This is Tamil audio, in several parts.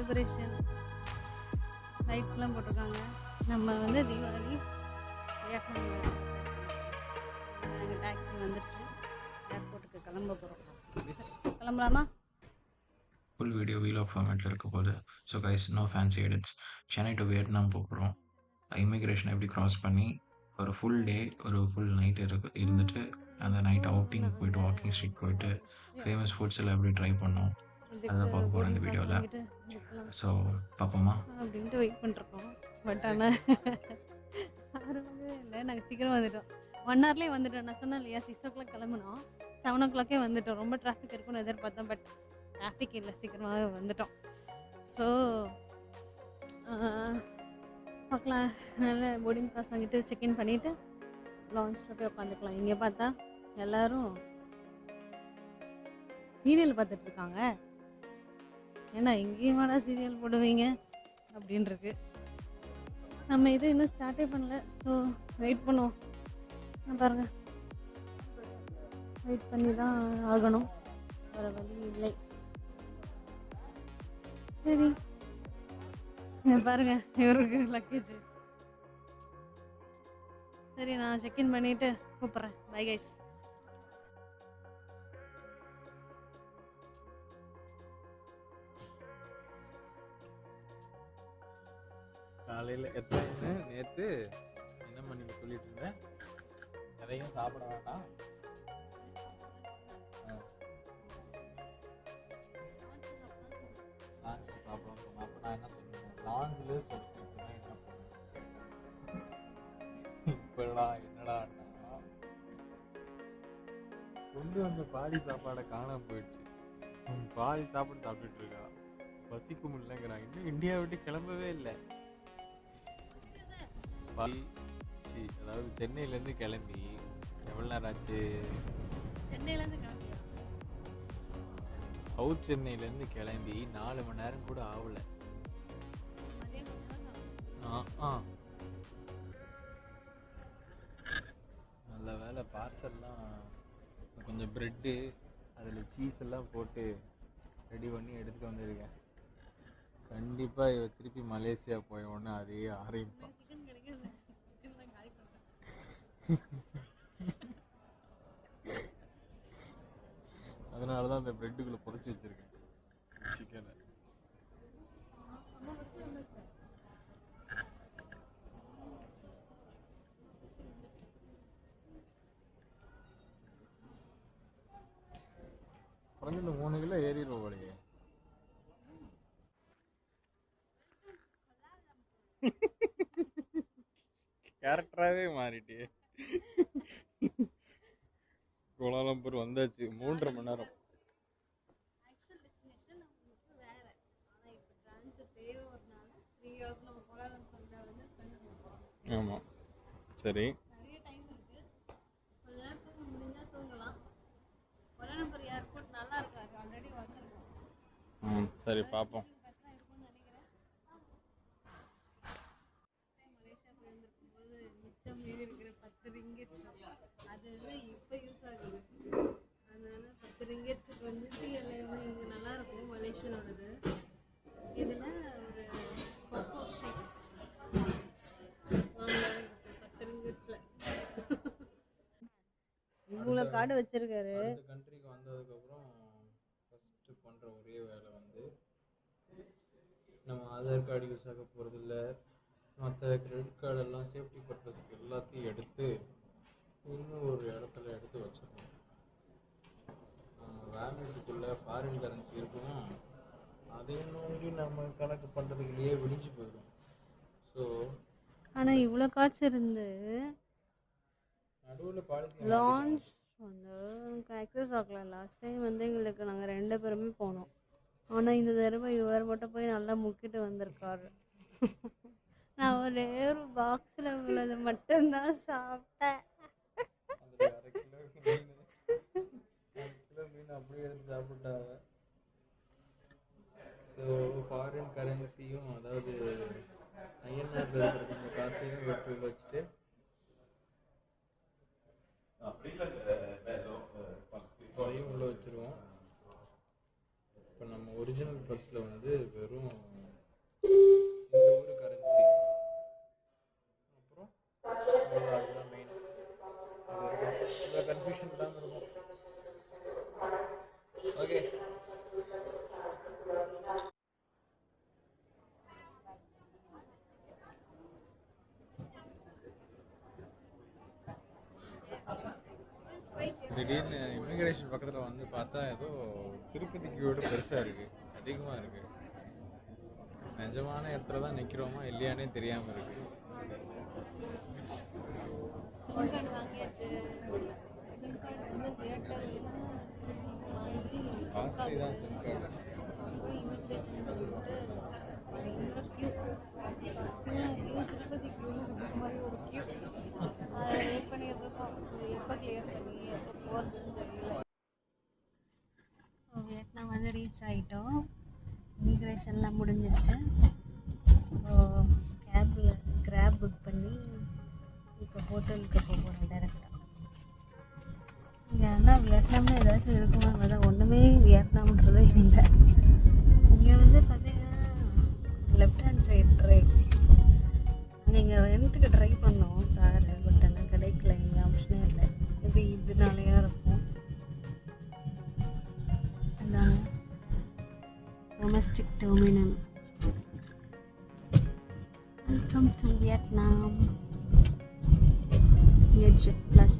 செலிப்ரேஷன் லைட்ஸ்லாம் போட்டிருக்காங்க. நம்ம வந்து தீபாவளி நாங்கள் டாக்ஸி வந்துருச்சு, ஏர்போர்ட்டுக்கு கிளம்ப போகிறோம். கிளம்பலாமா? ஃபுல் வீடியோ வீலாக் ஃபார்மேட்டில் இருக்க போது. So guys, no fancy edits. Chennai to Vietnam போகிறோம். இமிக்ரேஷன் எப்படி க்ராஸ் பண்ணி ஒரு ஃபுல் டே ஒரு ஃபுல் நைட் இருந்துட்டு அந்த நைட் அவுட்டிங் போயிட்டு வாக்கிங் ஸ்ட்ரீட் போயிட்டு ஃபேமஸ் ஃபுட்ஸ் எல்லாம் எப்படி ட்ரை பண்ணோம் அதுதான் பார்க்க போகிறோம் இந்த வீடியோவில். ஸோ பார்ப்போமா அப்படின்ட்டு வெயிட் பண்ணிருக்கோம். பட் ஆனால் ஆரம்பமே இல்லை, நாங்கள் சீக்கிரம் வந்துட்டோம். 1 ஹவர்லேயே வந்துட்டோம். நான் சொன்னேன் இல்லையா, 6 o'clock கிளம்புனோம், 7 o'clock வந்துட்டோம். ரொம்ப டிராஃபிக் இருக்குன்னு எதிர்பார்த்தோம், பட் டிராஃபிக் இல்லை, சீக்கிரமாகவே வந்துட்டோம். ஸோ பார்க்கலாம். நல்ல போர்டிங் பாஸ் வாங்கிட்டு செக்இன் பண்ணிவிட்டு லான்ச்சில் போய் உட்காந்துக்கலாம். இங்கே பார்த்தா எல்லோரும் சீரியல் பார்த்துட்ருக்காங்க. ஏன்னா எங்கேயுமாடா சீரியல் போடுவீங்க அப்படின்ருக்கு. நம்ம இது இன்னும் ஸ்டார்ட்டே பண்ணல. ஸோ வெயிட் பண்ணுவோம். பாருங்கள், வெயிட் பண்ணி தான் ஆகணும், வேறு வழி இல்லை. சரி பாருங்கள், இவருக்கு லக்கேஜ். சரி, நான் செக்இன் பண்ணிவிட்டு கூப்பிட்றேன். Bye guys. காலையில் எத்தனை நேற்று என்ன பண்ணி சொல்லிட்டு இருந்தேன், எதையும் சாப்பிட வேண்டாம், லாஞ்சில் சாப்பிடலாம் சொன்னேன். அப்போ நான் என்ன சொன்னேன், லாஞ்சில் சொல்லிட்டுனா என்ன பண்ணுவேன். இப்போடா என்னடான்னா கொண்டு வந்த பாதி சாப்பாடை காணாம போயிடுச்சு. பாதி சாப்பாடு சாப்பிட்டுட்டு இருக்கா, பசிக்க முடியலங்கிறான். இன்னும் இந்தியா விட்டு கிளம்பவே இல்லை. அதாவது சென்னையிலேருந்து கிளம்பி எவ்வளோ நேரம் ஆச்சு? சென்னையிலேருந்து கிளம்பி சவுத் சென்னையிலேருந்து கிளம்பி 4 மணி நேரம் கூட ஆகலை. நல்ல வேலை பார்சல்லாம் கொஞ்சம் ப்ரெட்டு அதில் சீஸ் எல்லாம் போட்டு ரெடி பண்ணி எடுத்துகிட்டு வந்திருக்கேன். கண்டிப்பாக திருப்பி மலேசியா போய் ஒன்று அதே ஆரம்பிப்பான். அதனால தான் அந்த ப்ரெட்டுக்குள்ளே புதைச்சி வச்சுருக்கேன் சிக்கனை. குறைஞ்ச இந்த 3 கிலோ ஏறிடுவோம் போலயே. கேரக்டராகவே மாறிட்டே. கோலாலம்பூர் வந்தாச்சு, 3.5 மணி நேரம். ஆமாம், சரி. சரி பார்ப்போம். இருக்கிற 10 ரிங்கெட் அது இப்போ யூஸ் ஆகுது. அதனால 10 ரிங்கெட்ஸுக்கு வந்துட்டு எல்லாமே இங்கே நல்லாயிருக்கும் மலேசியனோடது. இதில் ஒரு கொக்கோ ஷேக் 10 ரிங்கெட்ஸில் இவ்வளோ கார்டு வச்சுருக்காரு. அந்த கண்ட்ரிக்கு வந்ததுக்கப்புறம் ஃபஸ்ட்டு பண்ணுற ஒரே வேலை வந்து நம்ம ஆதார் கார்டு யூஸ் ஆக போகிறதில்ல, மற்ற கிரெடிட் கார்டெல்லாம் சேஃப்டி பர்பஸ்க்கு எல்லாத்தையும் எடுத்து இன்னும் ஒரு இடத்துல எடுத்து வச்சிடணும். வேலெட்டுக்குள்ளே ஃபாரின் கரன்சி இருக்கும், அதையும் நோக்கி நம்ம கணக்கு பண்ணுறதுக்குள்ளேயே விடிஞ்சு போயிடும். ஸோ ஆனால் இவ்வளோ கார்ட்ஸ் இருந்து நடுவில் பாலிசி லான்ச் வந்து எனக்கு ஆக்சஸ் ஆகல. லாஸ்ட் டைம் வந்து எங்களுக்கு நாங்கள் 2 பேருமே போனோம். ஆனால் இந்த தடவை இவர் மட்டும் போய் நல்லா முக்கிட்டு வந்திருக்காரு. நான் ஒரே ஒரு பாக்ஸில் உள்ளது மட்டும்தான் சாப்பிட்டேன். 1/2 கிலோ மீன் அப்படியே எடுத்து சாப்பிட்டாங்க. ஸோ ஃபாரின் கரன்சியும், அதாவது ஐஎன்ஆர் இருக்கிற கொஞ்சம் காசையும் வெற்றி வச்சுட்டு அதையும் உள்ளே வச்சுருவோம். இப்போ நம்ம ஒரிஜினல் பர்ஸில் வந்து வெறும் இந்த ஒரு கரன்சி. அப்புறம் அவ்வளோதான், அதுதான் மெயின். அது இருக்கும், இந்த கன்ஃபியூஷன் இல்லாமல் இருக்கும். ஓகே. திடீர்னு இமிக்ரேஷன் பக்கத்தில் வந்து பார்த்தா ஏதோ திருப்பதி கியூட பெருசாக இருக்குது, அதிகமாக இருக்குது. நிஜமான இடத்துல தான் நிற்கிறோமா இல்லையானே தெரியாமல் இருக்குது. சிம் கார்டு வாங்கியாச்சு. சிம் கார்டு வந்து ஏர்டெல் வாங்கி காஸ்ட்லி தான் சிம் கார்டு. அப்புறம் இமிக்ரேஷன் சொல்லிட்டு பயங்கர கியூ திருப்பதி கியூ இந்த மாதிரி ஒரு கியூ அதை வெயிட் பண்ணிட்டு இருக்கோம். எப்போ கிளியர் பண்ணி எப்போ போகிறதுன்னு தெரியல. ஸோ வியட்நாம் வந்து ரீச் ஆகிட்டோம். இமிக்ரேஷன்லாம் முடிஞ்சிருச்சு. ஸோ கிராப் புக் பண்ணி இப்போ ஹோட்டலுக்கு போக போகிறோம் டேரெக்டாக. இங்கே ஆனால் வியட்நாமில் ஏதாச்சும் இருக்குமா? அதான் ஒன்றுமே வியட்நாம்ன்றதே இல்லை. இங்கே வந்து பார்த்தீங்கன்னா லெஃப்ட் ஹேண்ட் சைடு ட்ரைவ். நாங்கள் இங்கே ரெண்ட்டுக்கு ட்ரை பண்ணோம் காரு, பட் ஆனால் கிடைக்கல. இங்கே ஆப்ஷனே இல்லை. மேபி இதனாலேயா இருக்கும். அதான் domestic terminal. Welcome to Vietnam. Legit Plus.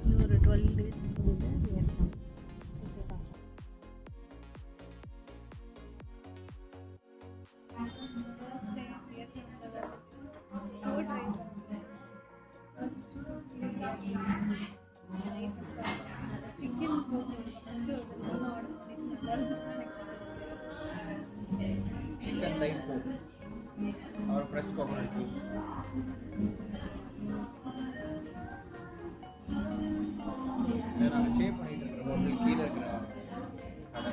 இன்னொரு 12 days வந்து வியட்நாம் சுற்றி பார்க்கலாம். ஃபர்ஸ்ட் டைம் வியட்நாமில் ஃபுட் ட்ரை பண்ணுறேன். ஃபர்ஸ்ட் சிக்கன் போச்சு. ஃபர்ஸ்ட் ஒரு தடவை ஆர்டர் பண்ணி நல்லா இருந்துச்சுன்னா எனக்கு சிக்கன் டைப் और फ्रेश कोकोनट जूस. நாங்கள் ஸ்டே பண்ணிட்டு இருக்கிற ஹோட்டல் கீழே இருக்கிற கடை.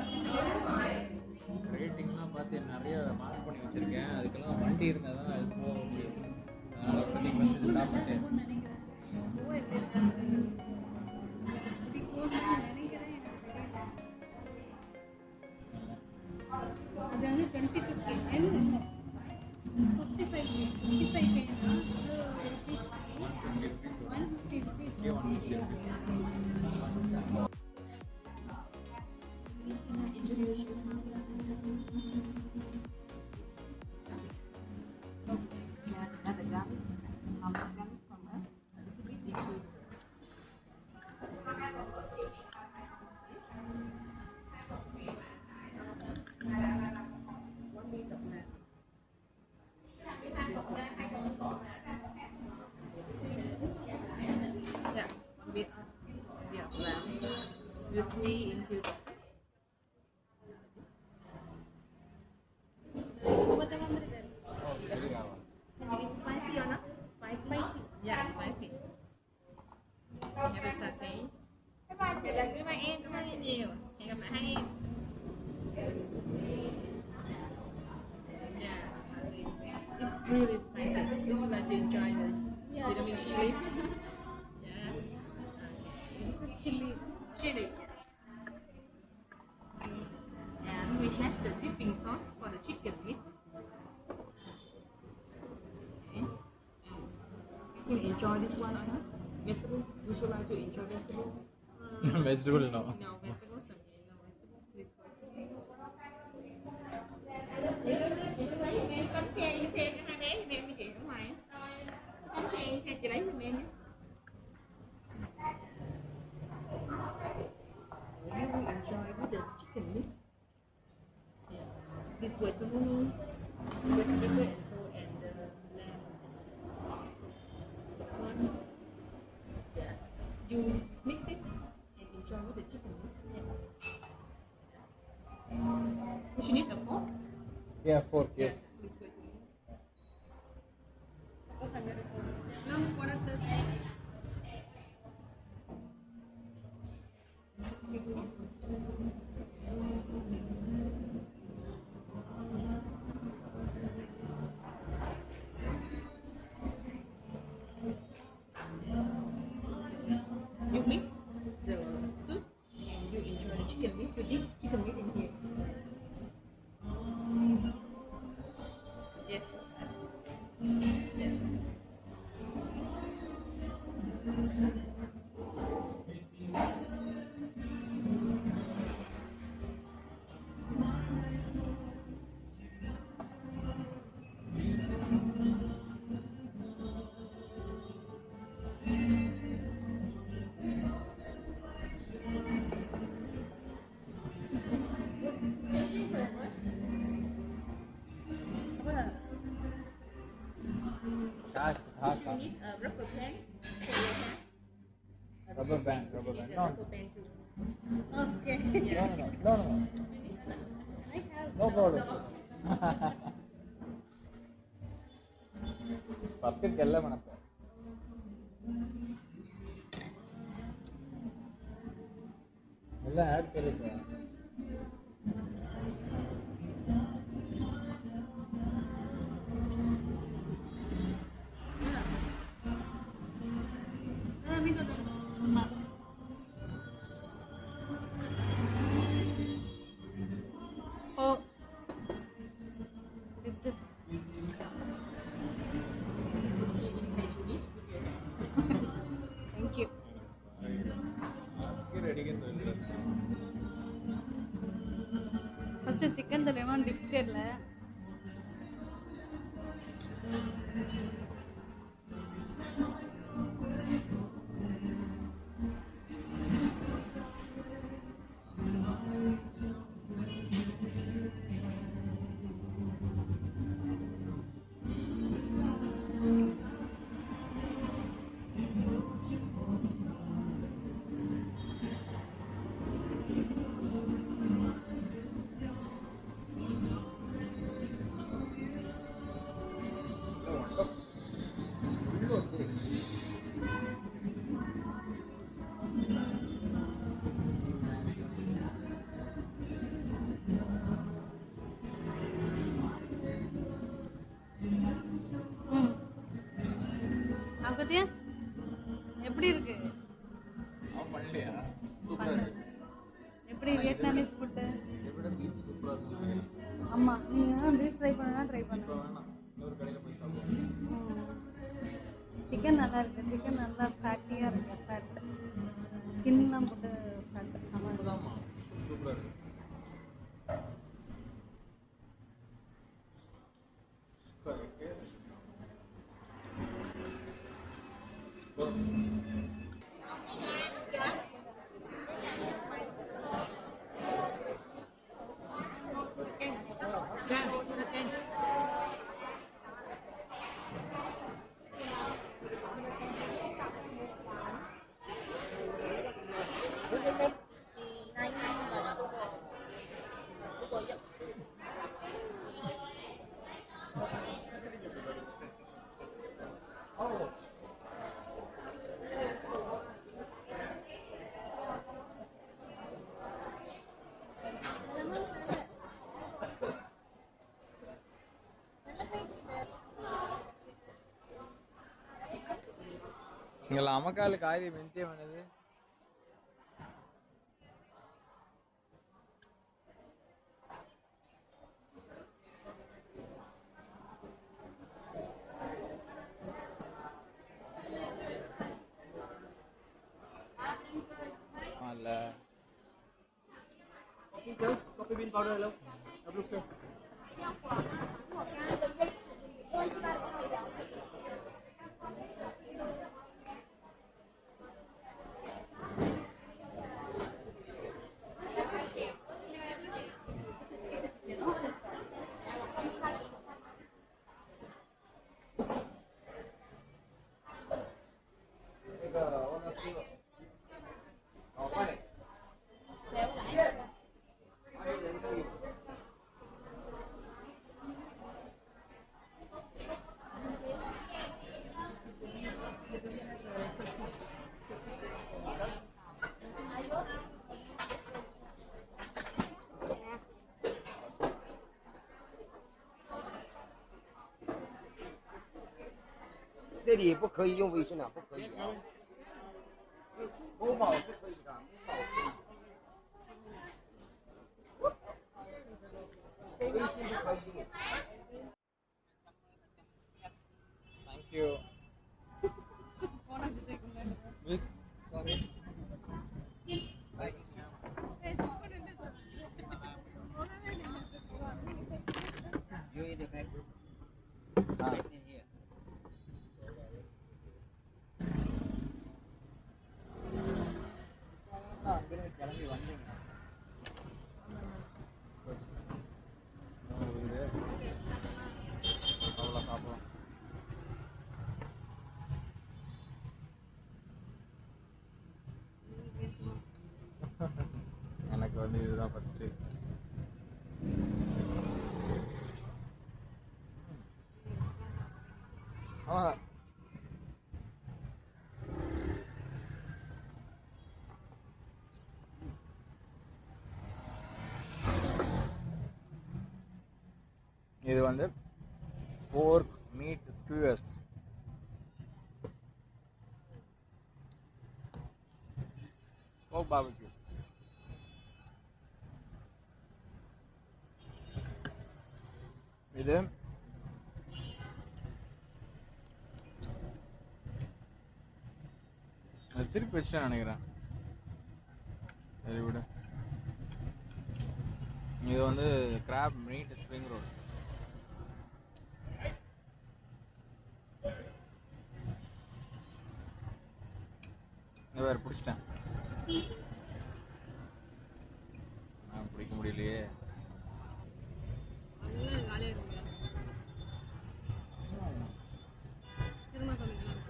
ரேட்டிங்லாம் பார்த்து நிறைய மார்க் பண்ணி வச்சுருக்கேன். அதுக்கெல்லாம் வண்டி இருந்தால் தான் அது போக முடியும். அதனால் இப்போதைக்கு ஃபஸ்ட்டு சாப்பிட்டு இது வந்து 22 55 Just knee into the It's spicy or not? Spicy? Yeah, spicy. Nghe được satay. Vậy là cái bạn em cảm ơn nhiều. Hẹn gặp lại hai em. Yeah, satay. It's really spicy. Would you like to enjoy the Vietnamese chili? Yes. Okay. This is chili. Chili. And we have the dipping sauce for the chicken meat. Okay. You can enjoy this one or not? Vegetable? Would you like to enjoy vegetable? Vegetable no. No vegetables. Okay, no vegetable. This one. Bánh xe như xe cho hai bé thì em chị ở ngoài. Bánh xe như xe chị lấy giùm em nhé. You will enjoy with the chicken meat. Yeah. This vegetable, and so and the lamb. This one. Yeah. You mix it and enjoy with the chicken meat. Would you need a fork? Yeah, fork, yes. This way. You need a rubber band for your hand. Rubber band. You need a No. rubber band too. Okay. No. I have. No problem. Basket kella manappa. ಎಲ್ಲ ಆ್ಯಡ್ ಕೇಳಿ sir. Amigo de chumba. Oh. With this. Thank you. basket ಅಡಿಗೆ ತೊಂದರೆ. First chicken the lemon dipped it la. அப்பத்தியா எப்படி இருக்கு? அவன் பண்ணலையா? எப்படி வியட்நாமீஸ் ஃபுட்டு? எப்படியும் பீஃப் சூப்பராக இருக்கும். ஆமாம், நீங்கள் பீஃப் ட்ரை பண்ணனா ட்ரை இப்போ பண்ணுங்க. வேணாம், இன்னொரு கடையில் போய் சாப்பிடுவோம். சிக்கன் நல்லா இருக்கு, சிக்கன் நல்லா ஃபேட்டியாக இருக்கு, ஃபேட் ஸ்கின்லாம் போட்டு ஃபேட் செம்ம இருக்கு. ஆமாம், சூப்பராக இருக்கு. சூப்பராக இருக்கு. നിങ്ങൾ അമ്മക്കാല് കാര്യം എന്തിയാണത്? അല്ല coffee bean powder hello. Look sir.这里不可以用微信啊，不可以啊。某宝是可以的，某宝可以，微信不可以用。Thank you. Miss, sorry. You in the back. In here. கிளம்பி வந்தீங்க அவ்வளோ சாப்பிடலாம். எனக்கு வந்து இதுதான் ஃபஸ்ட்டு. ஆ இது வந்து போர்க் மீட் ஸ்கியூயர்ஸ். போர்க் பார்பிக்யூ. இது அது திருப்பி வச்சுட்டேன் நினைக்கிறேன். சரி விடு. இது வந்து கிராப் மீட் ஸ்ப்ரிங் ரோல். வேறு பிடிச்சிட்டேன். நான் பிடிக்க முடியலையே. திரும்ப பண்ணிக்கலாம்.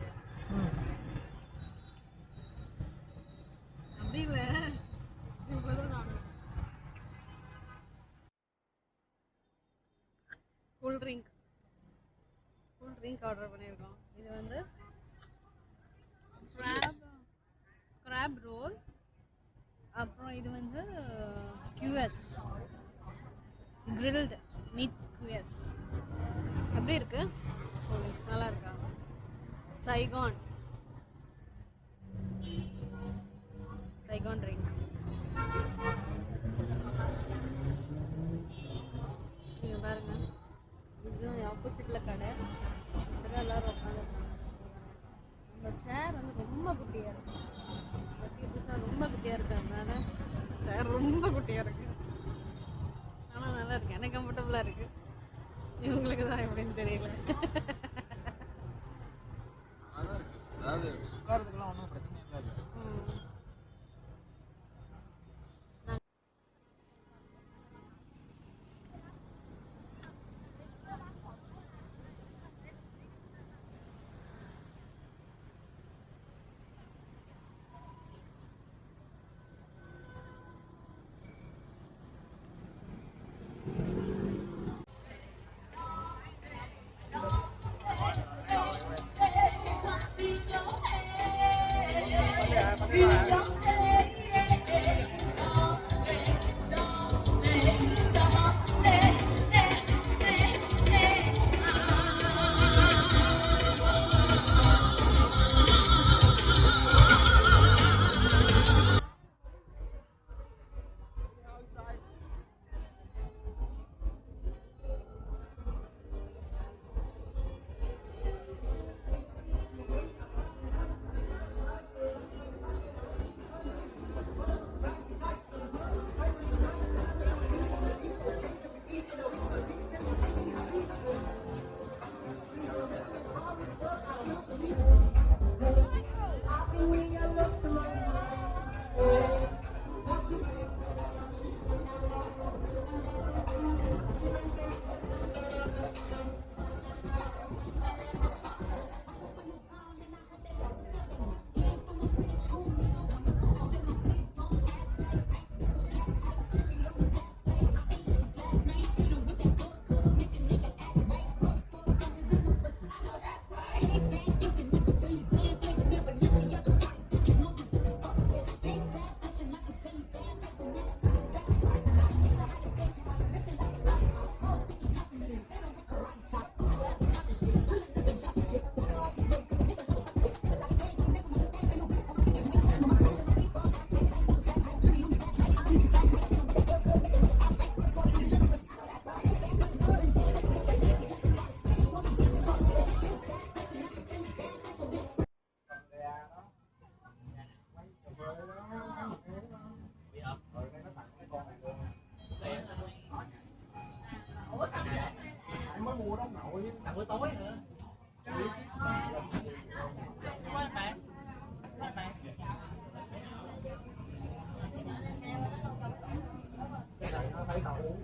அப்படி இல்லை, கூல் ட்ரிங்க் ஆர்டர் பண்ணியிருக்கோம். இது வந்து கிராப் ரோல், அப்புறம் இது வந்து ஸ்கியூயர்ஸ், கிரில்டு மீட் ஸ்கியூயர்ஸ். எப்படி இருக்கு? நல்லா இருக்கா? Sycon drink. நீங்கள் பாருங்க, இதுவும் ஆப்போசிட்டில் கடை. இப்போதான் எல்லோரும் உட்காந்துருக்காங்க. நம்ம சேர் வந்து ரொம்ப குட்டியாக இருக்கு. ரொம்ப குட்டியாக இருக்கு. அதனால சேர் ரொம்ப குட்டியாக இருக்கு. ஆனால் நல்லா இருக்கு, எனக்கு கம்ஃபர்டபுளாக இருக்கு. இவங்களுக்கு தான் எப்படின்னு தெரியல. அதாவது உட்காரதுக்கெல்லாம் ஒன்றும் பிரச்சனை இல்லை.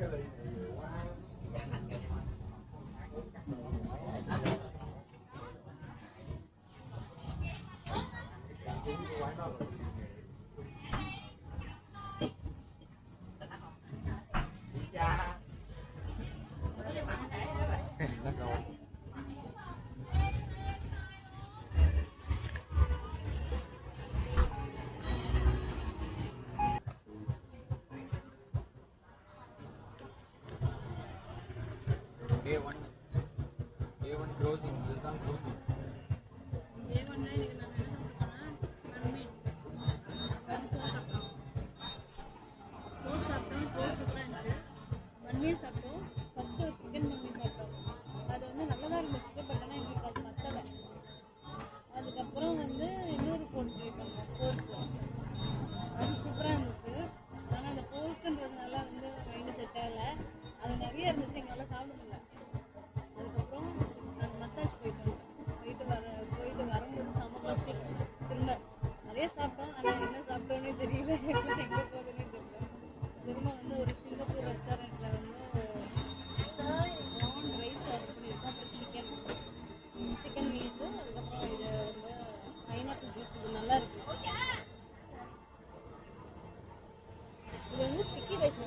Day 1 closing, இதுதான் closing. மண்மீன் சாப்பிட்டோம். ஃபஸ்ட்டு ஒரு சிக்கன் மண்மீன் சாப்பிட்டோம். அது வந்து நல்லதாக இருந்துச்சு, பட் ஆனால் எங்களுக்கு அது பத்தலை. அதுக்கப்புறம் வந்து இன்னொரு போர்க் ட்ரை பண்ணோம், போர்க்கு. அது சூப்பராக இருந்துச்சு. ஆனால் அந்த போர்க்குன்றதுனால வந்து மைண்டு செட் ஆகலை. அது நிறைய இருந்துச்சு, எங்களால் சாப்பிட முடியல. அதுக்கப்புறம் நாங்கள் மசாஜ் போயிட்டு வரும்போது செம்ம பசி. திரும்ப நிறைய சாப்பிட்டோம், ஆனால் என்ன சாப்பிட்டோன்னே தெரியல, எங்கே போகுதுன்னே தெரியல. திரும்ப வந்து ஒரு சிங்கப்பூர் ரெஸ்டாரண்ட்டில் வந்து ப்ரான் ரைஸ் ஆர்டர் பண்ணியிருக்கோம். அப்புறம் சிக்கன் விங்ஸு, அதுக்கப்புறம் இது வந்து பைனாப்பிள் ஜூஸ். இது நல்லா இருக்குது. இது வந்து ஸ்டிக்கி ரைஸ்